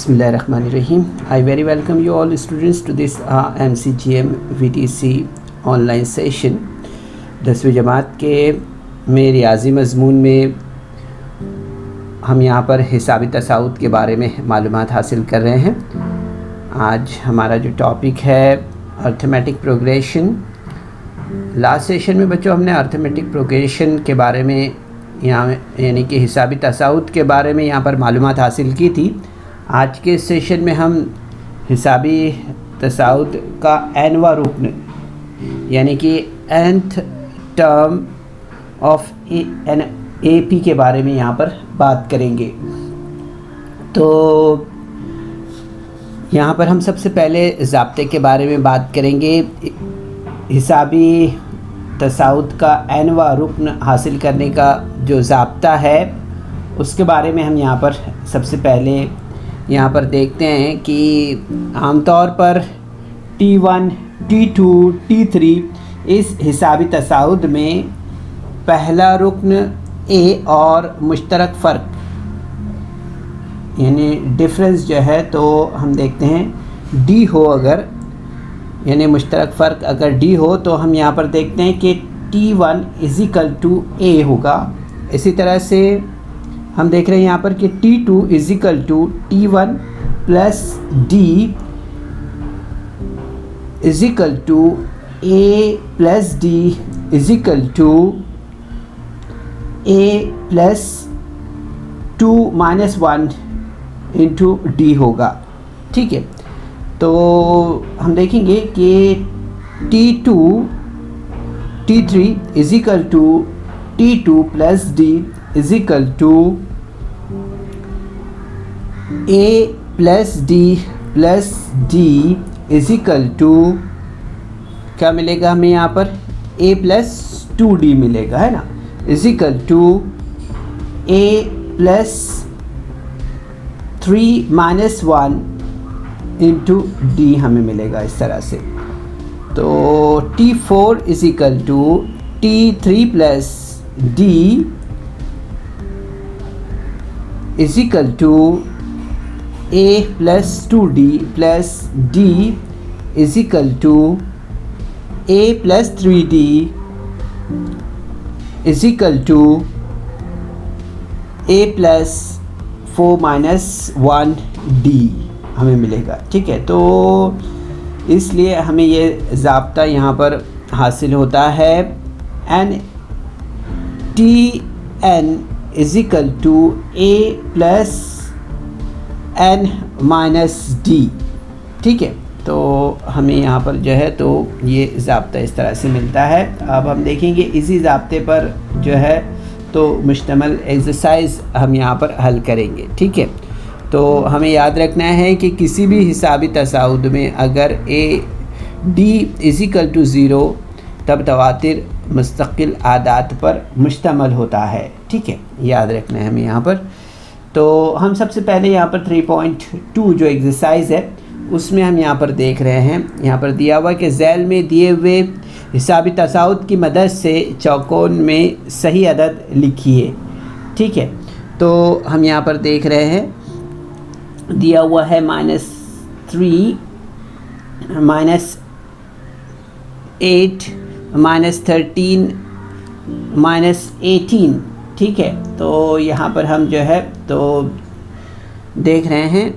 Bismillahirrahmanirrahim. I very welcome you all students to this MCGM VTC online session. 10वीं जमात के में रियाजी मज़मून में हम यहाँ पर हिसाबी तसाउद के बारे में मालूमात हासिल कर रहे हैं। आज हमारा जो टॉपिक है अर्थमेटिक प्रोग्रेशन। लास्ट सेशन में बच्चों हमने अर्थमेटिक प्रोग्रेशन के बारे में यहाँ यानी कि हिसाबी तसाउद के बारे में यहाँ पर मालूमात हासिल की थी। आज के सेशन में हम हिसाबी तसाउद का एनवा रुकन यानी कि nth term of an AP के बारे में यहाँ पर बात करेंगे। तो यहाँ पर हम सबसे पहले ज़ाब्ते के बारे में बात करेंगे। हिसाबी तसाउद का एनवा रुकन हासिल करने का जो ज़ाब्ता है उसके बारे में हम यहाँ पर सबसे पहले यहाँ पर देखते हैं कि आमतौर पर T1, T2, T3 इस हिसाबी तसाउद में पहला रुकन A और मुश्तरक फ़र्क यानी डिफरेंस जो है तो हम देखते हैं D हो, अगर यानी मुश्तरक फ़र्क अगर D हो तो हम यहाँ पर देखते हैं कि T1 = A होगा। इसी तरह से हम देख रहे हैं यहाँ पर कि T2 = T1 plus D A plus D A plus 2 minus 1 into D होगा। ठीक है, तो हम देखेंगे कि T3 T2 plus D A plus D क्या मिलेगा हमें यहाँ पर A प्लस 2D मिलेगा, है ना, A plus 3 minus 1 into D हमें मिलेगा इस तरह से। तो T4 T3 plus D A plus 2D plus D A plus 3D A plus 4 minus 1 D हमें मिलेगा। ठीक है, तो इसलिए हमें ये ज़ाब्ता यहाँ पर हासिल होता है N A plus N minus D। ठीक है, तो हमें यहाँ पर जो है तो ये ज़ाब्ता इस तरह से मिलता है। अब हम देखेंगे इसी ज़ाब्ते पर जो है तो मुश्तमल एक्सरसाइज हम यहाँ पर हल करेंगे। ठीक है, तो हमें याद रखना है कि किसी भी हिसाबी तसाउद में अगर D = 0 तब तवातिर मुस्तकिल आदात पर मुश्तमल होता है। ठीक है, याद रखना है हमें यहाँ पर। तो हम सबसे पहले यहाँ पर 3.2 जो एक्सरसाइज है उसमें हम यहाँ पर देख रहे हैं, यहाँ पर दिया हुआ कि झैल में दिए हुए हिसाबी तसाउद की मदद से चौकोन में सही अदद लिखिए। ठीक है, तो हम यहाँ पर देख रहे हैं दिया हुआ है -3 -8 -13 -18। ठीक है, तो यहाँ पर हम जो है तो देख रहे हैं,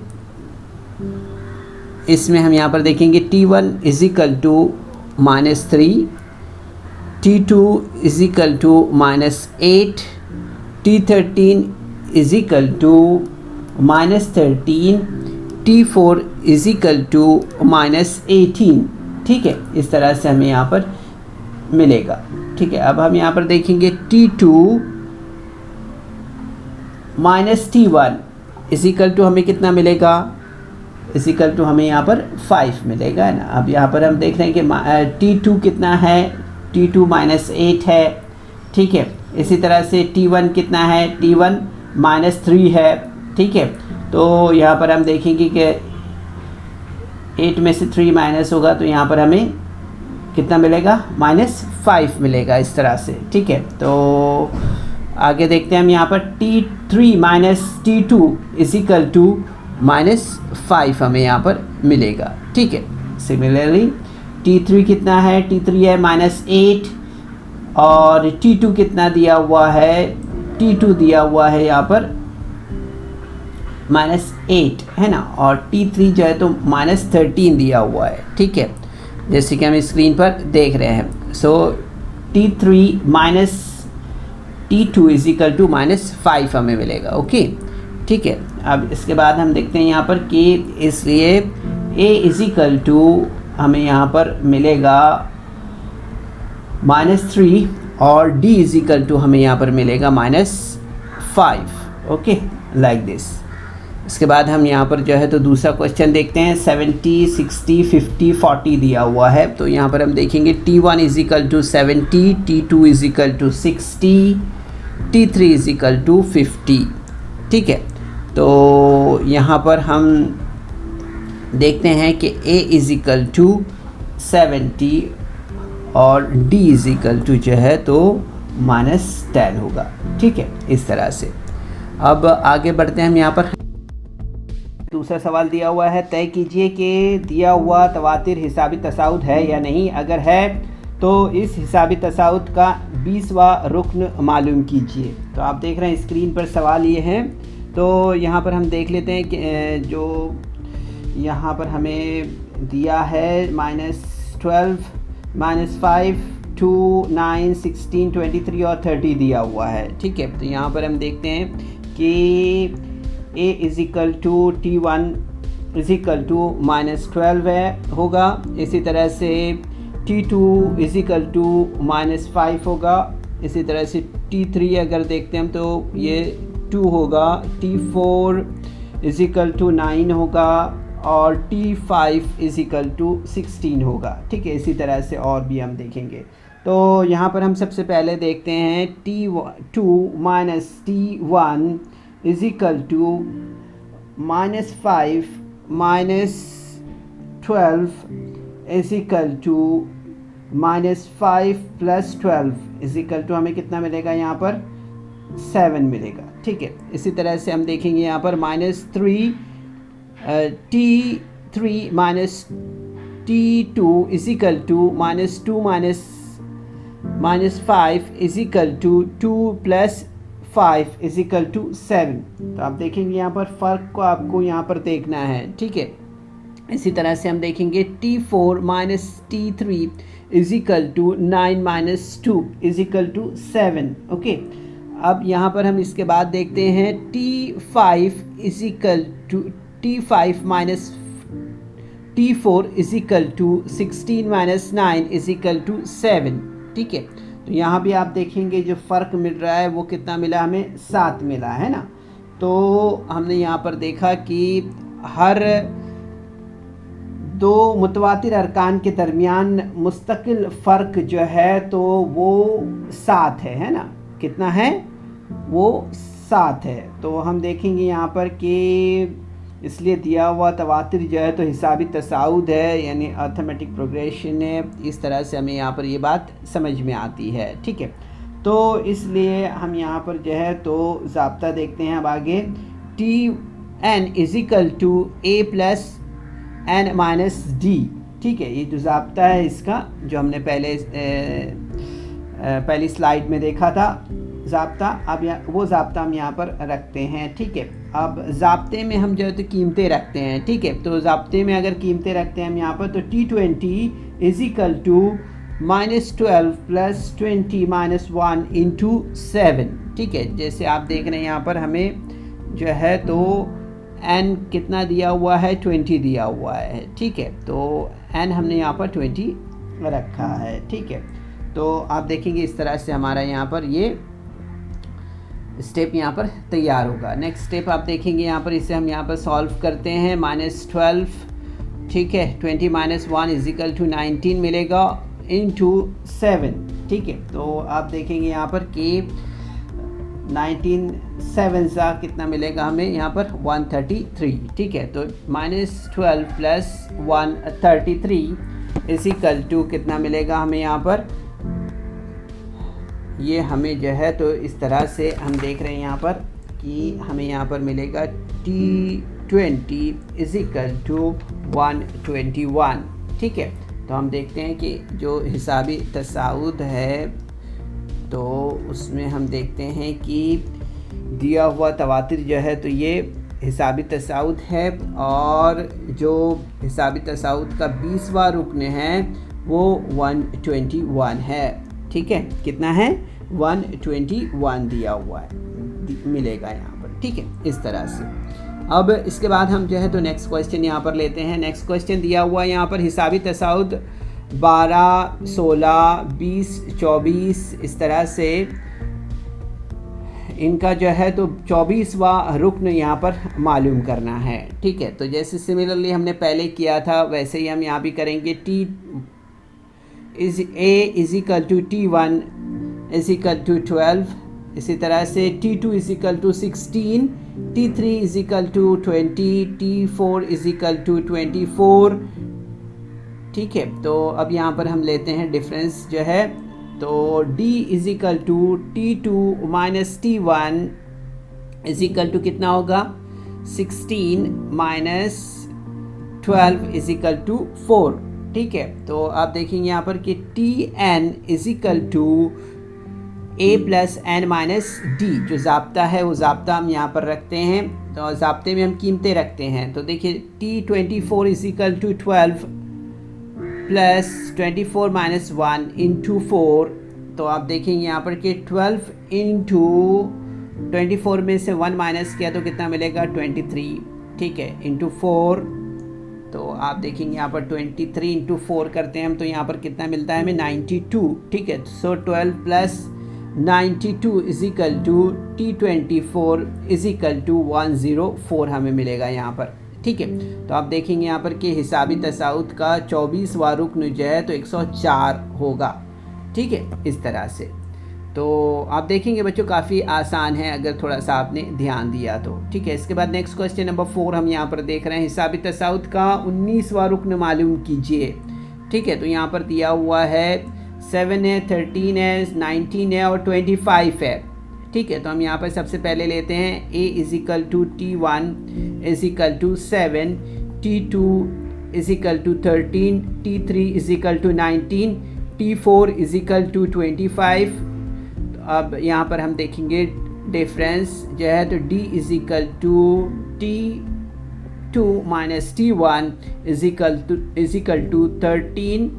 इसमें हम यहाँ पर देखेंगे T1 = -3 T2 = -8 T13 = -13 T4 = -18। ठीक है, इस तरह से हमें यहाँ पर मिलेगा। ठीक है, अब हम यहाँ पर देखेंगे T2 माइनस T1 हमें कितना मिलेगा, हमें यहाँ पर 5 मिलेगा, है ना। अब यहाँ पर हम देख रहे हैं कि T2 कितना है, T2 -8 है। ठीक है, इसी तरह से T1 कितना है, T1 -3 है। ठीक है, तो यहाँ पर हम देखेंगे कि 8 में से 3 माइनस होगा तो यहाँ पर हमें कितना मिलेगा, -5 मिलेगा इस तरह से। ठीक है, तो आगे देखते हैं हम यहाँ पर T3 - T2 = -5 हमें यहाँ पर मिलेगा, ठीक है। सिमिलरली T3 कितना है, T3 है -8 और T2 कितना दिया हुआ है, T2 दिया हुआ है यहाँ पर -8 है ना, और T3 जो है तो -13 दिया हुआ है, ठीक है, जैसे कि हम स्क्रीन पर देख रहे हैं। So T3 minus T2 is equal to -5 हमें मिलेगा, ओके, ठीक है। अब इसके बाद हम देखते हैं यहाँ पर कि इसलिए A इज इक्वल टू हमें यहाँ पर मिलेगा -3 और D इज इक्वल टू हमें यहाँ पर मिलेगा -5, ओके, लाइक दिस। इसके बाद हम यहाँ पर जो है तो दूसरा क्वेश्चन देखते हैं। 70, 60, 50, 40 दिया हुआ है, तो यहाँ पर हम देखेंगे T1 is equal to 70, T2 is equal to 60, T3 is equal to 50, ठीक है। तो यहाँ पर हम देखते हैं कि A इज इक्वल टू 70 और D इज इक्वल टू जो है तो -10 होगा, ठीक है, इस तरह से। अब आगे बढ़ते हैं हम यहाँ पर। दूसरा सवाल दिया हुआ है, तय कीजिए कि दिया हुआ तवातिर हिसाबी तसाउद है या नहीं, अगर है तो इस हिसाबी तसाउद का 20वां रुकन मालूम कीजिए। तो आप देख रहे हैं स्क्रीन पर सवाल ये है, तो यहाँ पर हम देख लेते हैं कि जो यहाँ पर हमें दिया है -12, -5, 2, 9, 16, 23 और 30 दिया हुआ है, ठीक है। तो यहाँ पर हम देखते हैं कि A is equal to T1 is equal to -12 है होगा, इसी तरह से T2 इज इक्वल टू -5 होगा, इसी तरह से T3 अगर देखते हैं हम तो ये 2 होगा, T4 इज इक्वल टू 9 होगा और T5 इज इक्वल टू 16 होगा, ठीक है। इसी तरह से और भी हम देखेंगे। तो यहाँ पर हम सबसे पहले देखते हैं T2 minus T1 is equal to -5 minus 12 is equal to -5 plus 12 is equal to हमें कितना मिलेगा, यहाँ पर 7 मिलेगा, ठीक है। इसी तरह से हम देखेंगे यहाँ पर -3 T3 minus T2 is equal to -2 -5 is equal to 2 plus 5 is equal to 7। तो आप देखेंगे यहाँ पर फ़र्क को आपको यहाँ पर देखना है, ठीक है। इसी तरह से हम देखेंगे T4 minus T3 is equal to 9 minus 2 is equal to 7, okay. अब यहाँ पर हम इसके बाद देखते हैं T5 is equal to T5 minus T4 is equal to 16 minus 9 is equal to 7, ठीक है। तो यहाँ भी आप देखेंगे जो फ़र्क मिल रहा है वो कितना मिला, हमें 7 मिला है ना। तो हमने यहाँ पर देखा कि हर दो मुतवातिर अरकान के दरमियान मुस्तकिल फ़र्क जो है तो वो 7 है ना, कितना है वो 7 है। तो हम देखेंगे यहाँ पर कि इसलिए दिया हुआ तवातिर जो है तो हिसाबी तसाउद है, यानी अर्थमेटिक प्रोग्रेशन है। इस तरह से हमें यहाँ पर ये बात समझ में आती है, ठीक है। तो इसलिए हम यहाँ पर जो है तो ज़ाब्ता देखते हैं अब आगे। T(n) is equal to A plus n minus D, ठीक है। ये जो ज़ाब्ता है इसका, जो हमने पहली स्लाइड में देखा था ज़ाब्ता, अब वो ज़ाब्ता हम यहाँ पर रखते हैं, ठीक है। अब ज़ाब्ते में हम जो है तो कीमतें रखते हैं, ठीक है। तो ज़ाब्ते में अगर कीमतें रखते हैं हम यहाँ पर, तो T20 is equal to -12 plus 20 minus 1 into 7, ठीक है। जैसे आप देख रहे हैं यहाँ पर हमें जो है तो n कितना दिया हुआ है, 20 दिया हुआ है, ठीक है। तो n हमने यहाँ पर 20 रखा है, ठीक है। तो आप देखेंगे इस तरह से हमारा यहाँ पर ये स्टेप यहाँ पर तैयार होगा। नेक्स्ट स्टेप आप देखेंगे यहाँ पर, इसे हम यहाँ पर सॉल्व करते हैं। -12, ठीक है, 20 माइनस 1 इज इक्वल टू 19 मिलेगा इंटू 7, ठीक है। तो आप देखेंगे यहाँ पर कि 19 7 सा कितना मिलेगा हमें यहाँ पर 133, ठीक है। तो -12 प्लस 133 इज इक्वल टू कितना मिलेगा हमें यहाँ पर, ये हमें जो है तो इस तरह से हम देख रहे हैं यहाँ पर कि हमें यहाँ पर मिलेगा 20 इज इक्वल टू 121। ठीक है, तो हम देखते हैं कि जो हिसाबी तसाउद है तो उसमें हम देखते हैं कि दिया हुआ तवातिर जो है तो ये हिसाबी तसाउद है, और जो हिसाबी तसाउद का 20वां रुकन है वो 121 है। ठीक है, कितना है? 121 दिया हुआ है, मिलेगा यहाँ पर। ठीक है, इस तरह से। अब इसके बाद हम जो है तो नेक्स्ट क्वेश्चन यहाँ पर लेते हैं। नेक्स्ट क्वेश्चन दिया हुआ है यहाँ पर हिसाबी तसाउद 12, 16, 20, 24, इस तरह से इनका जो है तो 24वां रुकन यहाँ पर मालूम करना है। ठीक है, तो जैसे सिमिलरली हमने पहले किया था वैसे ही हम यहाँ भी करेंगे। T is equal to T1 is equal to 12, इसी तरह से T2 is equal to 16, T3 is equal to 20, T4 is equal to 24। ठीक है, तो अब यहाँ पर हम लेते हैं डिफरेंस जो है तो D is equal to T2 minus T1 is equal to कितना होगा? 16 माइनस 12 इज इक्वल टू 4। ठीक है, तो आप देखेंगे यहाँ पर कि Tn is equal to A plus n minus D. जो ज़ाब्ता है वो ज़ाब्ता हम यहाँ पर रखते हैं, तो ज़ाब्ते में हम कीमतें रखते हैं। तो देखिए T24 is equal to 12 plus 24 minus 1 into 4। तो आप देखेंगे यहाँ पर कि 12 इंटू 24 में से 1 माइनस किया तो कितना मिलेगा? 23। ठीक है, इंटू 4। तो आप देखेंगे यहाँ पर 23 इंटू 4 करते हैं हम तो यहाँ पर कितना मिलता है हमें? 92। ठीक है, so 12 plus 92 is equal to T24 is equal to 104 हमें मिलेगा यहाँ पर। ठीक है, तो आप देखेंगे यहाँ पर कि हिसाबी तसाउद का 24वां रुकन जो है तो 104 होगा। ठीक है, इस तरह से। तो आप देखेंगे बच्चों काफ़ी आसान है अगर थोड़ा सा आपने ध्यान दिया तो। ठीक है, इसके बाद नेक्स्ट क्वेश्चन नंबर 4 हम यहाँ पर देख रहे हैं। हिसाबी तसाउद का 19वां रुकन मालूम कीजिए। ठीक है, तो यहाँ पर दिया हुआ है 7 है, 13 है, 19 है और 25 है। ठीक है, तो हम यहाँ पर सबसे पहले लेते हैं A is equal to T1 is equal to 7, T2 is equal to 13, T3 is equal to 19, T4 is equal to 25। अब यहाँ पर हम देखेंगे डिफरेंस जो है तो D is equal to T2 minus T1 is equal to 13।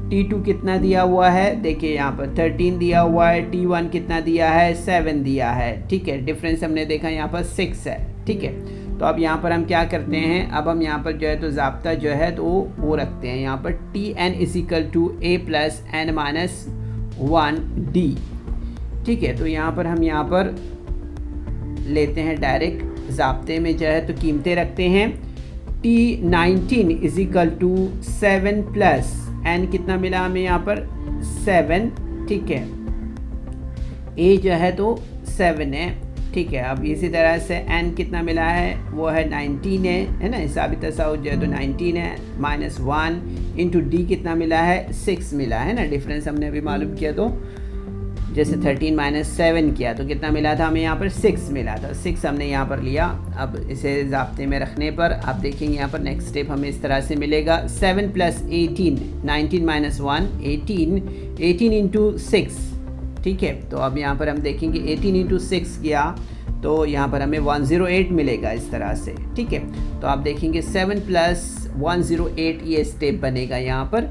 T2 कितना दिया हुआ है? देखिए यहाँ पर 13 दिया हुआ है, T1 कितना दिया है? 7 दिया है। ठीक है, डिफरेंस हमने देखा यहाँ पर 6 है। ठीक है, तो अब यहाँ पर हम क्या करते हैं? अब हम यहाँ पर जो है तो ज़ाब्ता जो है तो वो रखते हैं यहाँ पर Tn is equal to A plus n minus 1D। ठीक है, तो यहाँ पर हम यहाँ पर लेते हैं डायरेक्ट ज़ाब्ते में जो है तो कीमतें रखते हैं। T19 is equal to 7 plus n कितना मिला हमें यहाँ पर? 7। ठीक है, ए जो है तो 7 है। ठीक है, अब इसी तरह से एन कितना मिला है? वो है 19 है ना। हिसाबी तसाउद जो है तो 19 है माइनस 1 इंटू डी कितना मिला है? 6 मिला है ना। डिफरेंस हमने अभी मालूम किया तो जैसे 13 माइनस 7 किया तो कितना मिला था हमें? यहाँ पर 6 मिला था। 6 हमने यहाँ पर लिया। अब इसे ज़ाब्ते में रखने पर आप देखेंगे यहाँ पर नेक्स्ट स्टेप हमें इस तरह से मिलेगा 7 प्लस 18, 19 माइनस 1, 18 इंटू 6। ठीक है, तो अब यहाँ पर हम देखेंगे 18 इंटू 6 किया तो यहाँ पर हमें 108 मिलेगा इस तरह से। ठीक है, तो आप देखेंगे 7 प्लस 108 ये स्टेप बनेगा यहाँ पर।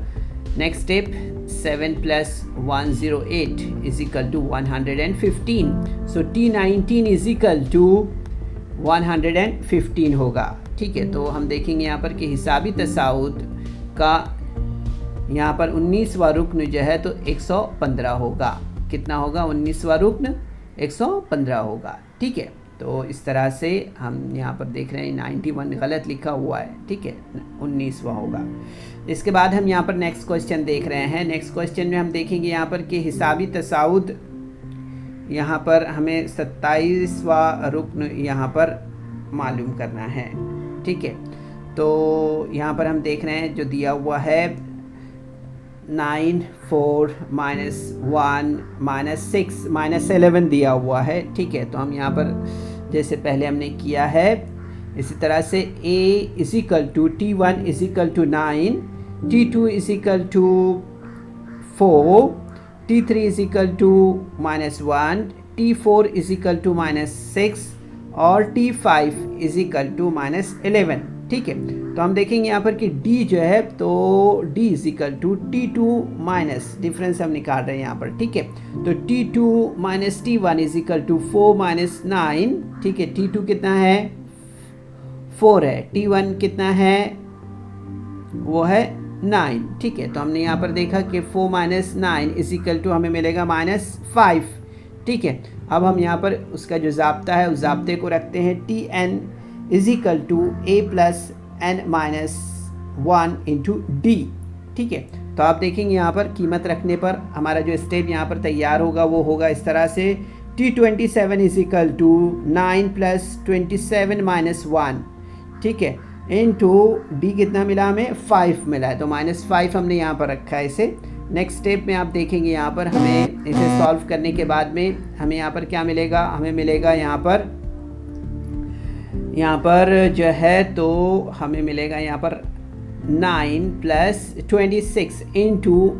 Next step 7 plus 108 is equal to 115। So T19 is equal to 115 होगा। ठीक है, तो हम देखेंगे यहाँ पर कि हिसाबी तसाउद का यहाँ पर 19वां रुकन जो है तो 115 होगा। कितना होगा? 19वां रुकन 115 होगा। ठीक है, तो इस तरह से हम यहाँ पर देख रहे हैं 91 गलत लिखा हुआ है। ठीक है, 19वां होगा। इसके बाद हम यहाँ पर नेक्स्ट क्वेश्चन देख रहे हैं। नेक्स्ट क्वेश्चन में हम देखेंगे यहाँ पर कि हिसाबी तसाउद यहाँ पर हमें 27वां रुकन यहाँ पर मालूम करना है। ठीक है, तो यहाँ पर हम देख रहे हैं जो दिया हुआ है 9, 4 माइनस 1 माइनस 6 माइनस 11 दिया हुआ है। ठीक है, तो हम यहाँ पर जैसे पहले हमने किया है इसी तरह से a is equal to T1 is equal to 9, T2 is equal to 4, T3 is equal to -1, T4 is equal to -6 और T5 इज इक्वल टू -11। ठीक है, तो हम देखेंगे यहाँ पर कि D जो है तो D is equal to T2 minus, difference हम निकाल रहे हैं यहाँ पर। ठीक है, तो T2 minus T1 is equal to 4 minus 9। ठीक है, T2 कितना है 4 है, T1 कितना है वो है 9। ठीक है, तो हमने यहाँ पर देखा कि 4 माइनस 9 इज इक्वल टू हमें मिलेगा -5। ठीक है, अब हम यहाँ पर उसका जो ज़ाब्ता है उस ज़ाब्ते को रखते हैं, Tn is equal to a plus n minus 1 into D. ठीक है, तो आप देखेंगे यहाँ पर कीमत रखने पर हमारा जो स्टेप यहाँ पर तैयार होगा वो होगा इस तरह से, T27 is equal to 9 plus 27 minus 1। ठीक है, इंटू डी कितना मिला हमें 5 मिला है, तो -5 हमने यहाँ पर रखा है इसे। नेक्स्ट स्टेप में आप देखेंगे यहाँ पर हमें इसे सॉल्व करने के बाद में हमें यहाँ पर क्या मिलेगा, हमें मिलेगा यहाँ पर जो है तो हमें मिलेगा यहाँ पर 9 प्लस 26 इंटू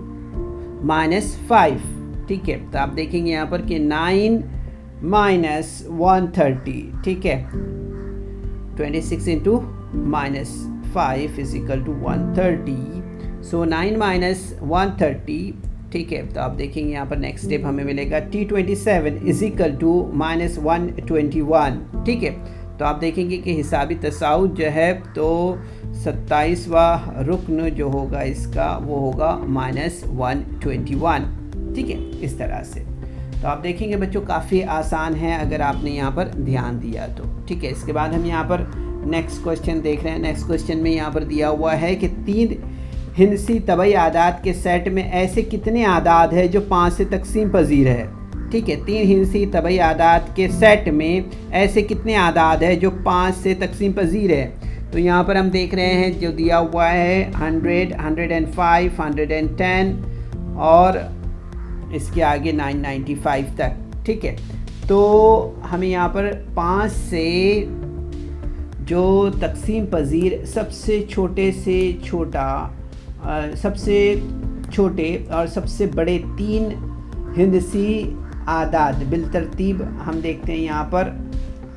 -5। ठीक है, तो आप देखेंगे यहाँ पर कि 9 माइनस 130। ठीक है, 26 into -5 is equal to 130, so 9 minus 130। ठीक है, तो आप देखेंगे यहाँ पर नेक्स्ट स्टेप हमें मिलेगा T27 इज इक्वल टू -121। ठीक है, तो आप देखेंगे कि हिसाबी तसाउद जो है तो 27वां रुकन जो होगा इसका वो होगा -121। ठीक है, इस तरह से। तो आप देखेंगे बच्चों काफ़ी आसान है अगर आपने यहाँ पर ध्यान दिया तो। ठीक है, इसके बाद हम यहाँ पर नेक्स्ट क्वेश्चन देख रहे हैं। नेक्स्ट क्वेश्चन में यहाँ पर दिया हुआ है कि 3 हिंसी तबई आदाद के सेट में ऐसे कितने आदाद है जो 5 से तकसीम पजीर है। ठीक है, 3 हिंसी तबई आदाद के सेट में ऐसे कितने आदाद है जो 5 से तकसीम पजीर है। तो यहाँ पर हम देख रहे हैं जो दिया हुआ है 100, 105, 110 और इसके आगे 995 तक। ठीक है, तो हमें यहाँ पर 5 से जो तकसीम पजीर सबसे छोटे से छोटा, सबसे छोटे और सबसे बड़े 3 हिंदसी आदाद बिलतरतीब हम देखते हैं यहाँ पर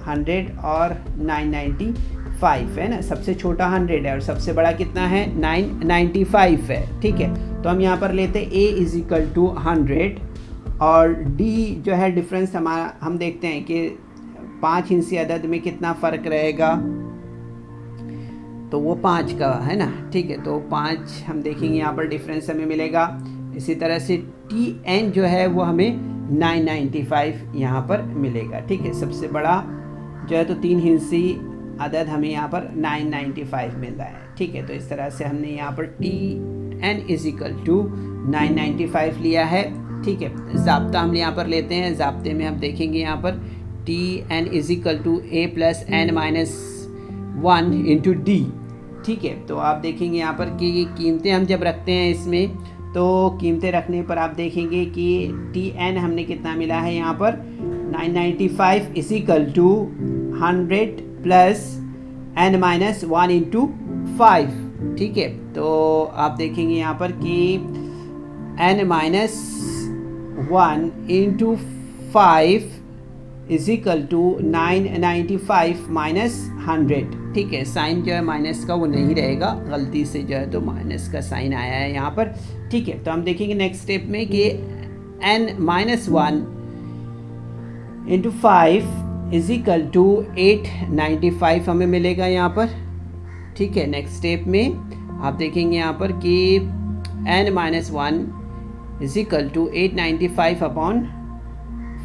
100 और 995 है ना। सबसे छोटा 100 है और सबसे बड़ा कितना है 995 है। ठीक है, तो हम यहाँ पर लेते हैं a इज इक्वल टू 100 और d जो है डिफरेंस हमारा हम देखते हैं कि 5 हिंसी अदद में कितना फ़र्क रहेगा, तो वो 5 का है ना। ठीक है, तो 5 हम देखेंगे यहाँ पर डिफरेंस हमें मिलेगा। इसी तरह से Tn जो है वो हमें 995 यहाँ पर मिलेगा। ठीक है, सबसे बड़ा जो है तो 3 हिंसी अदद हमें यहाँ पर 995 मिल रहा है। ठीक है, तो इस तरह से हमने यहाँ पर Tn इज इक्वल टू 995 लिया है। ठीक है, ज़ाब्ता हम यहाँ पर लेते हैं। ज़ाब्ते में हम देखेंगे यहाँ पर Tn is equal to a plus n minus 1 into D. ठीक है, तो आप देखेंगे यहाँ पर कि कीमतें हम जब रखते हैं इसमें तो कीमतें रखने पर आप देखेंगे कि Tn हमने कितना मिला है यहाँ पर 995 is equal to 100 plus n minus 1 into 5। ठीक है, तो आप देखेंगे यहाँ पर कि n minus 1 into 5 is equal to 995 minus 100। ठीक है, साइन जो है माइनस का वो नहीं रहेगा, गलती से जो है तो माइनस का साइन आया है यहाँ पर। ठीक है, तो हम देखेंगे नेक्स्ट स्टेप में कि n minus 1 into 5 is equal to 895 हमें मिलेगा यहाँ पर। ठीक है, नेक्स्ट स्टेप में आप देखेंगे यहाँ पर कि n minus 1 is equal to 895 upon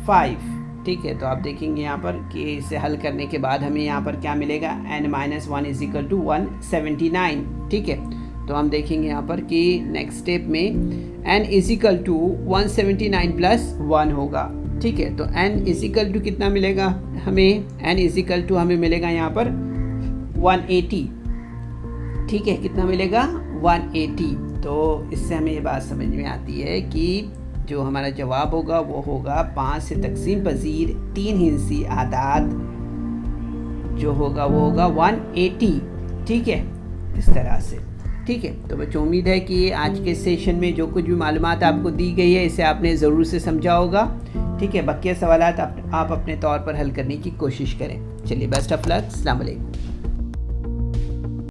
5। ठीक है, तो आप देखेंगे यहाँ पर कि इसे हल करने के बाद हमें यहाँ पर क्या मिलेगा n minus 1 is equal to 179। ठीक है, तो हम देखेंगे यहाँ पर कि नेक्स्ट स्टेप में n is equal to 179 plus 1 होगा। ठीक है, तो n इज इक्वल टू कितना मिलेगा हमें, n इज इक्वल टू हमें मिलेगा यहाँ पर 180। ठीक है, कितना मिलेगा 180। तो इससे हमें ये बात समझ में आती है कि जो हमारा जवाब होगा वो होगा 5 से तकसीम पजीर 3 हिंसी आदाद जो होगा वो होगा 180, ठीक है, इस तरह से। ठीक है, तो बच्चों उम्मीद है कि आज के सेशन में जो कुछ भी मालूमात आपको दी गई है इसे आपने ज़रूर से समझा होगा। ठीक है, बाकी सवालात आप अपने तौर पर हल करने की कोशिश करें। चलिए, बेस्ट ऑफ लक, अस्सलाम वालेकुम।